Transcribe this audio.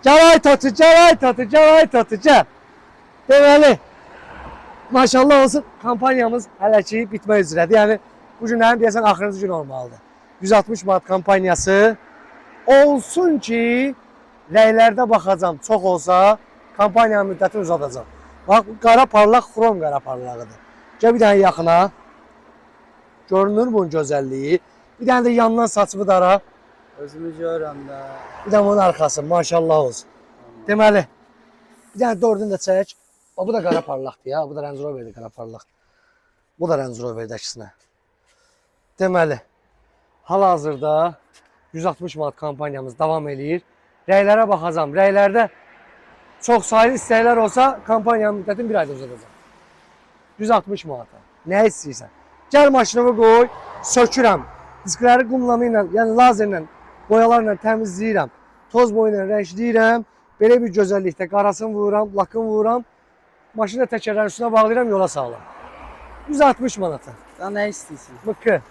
Cavay tatı, cavay tatı, cavay tatı, gel. Deməli, maşallah olsun kampanyamız hələ ki bitmək üzrədir. Yəni bu günlərin deyəsən axırıncı gün olmalıdır. 160 manat kampanyası olsun ki, rəylərdə baxacağam. Çox olsa kampaniyanın müddətini uzadacağam. Bax, qara parlaq xrom qara parlaqıdır. Gəl bir dənə yaxına. Görünür bunun gözəlliyi. Bir dənə də yandan saçımı dara. Özümü görürəm də. Bir dənə bunun arxası, maşallah olsun. Deməli, bir dənə dördünü də çək. Bu da qara parlaqdır ya. Bu da Range Rover'dir qara parlaq. Bu da Range Rover'dir əksinə. Deməli, hal-hazırda 160 manat kampanyamız davam eləyir. Rəylərə baxacağım. Rəylərdə çox sayılı istəklər olsa kampaniyanın müddətini bir ayda uzadacağım. 160 manata. Nə istəyirsən? Gəl maşınımı qoy, sökürəm. Diskləri qumlamı ilə, yəni lazerlə, boyalarla təmizləyirəm. Toz boyu ilə rəngləyirəm. Belə bir gözəllikdə qarasını vururam, lakını vururam. Maşını da təkərlərin üstünə bağlayıram, yola salıram. 160 manata. Sən nə istəyirsən? Mıkkı.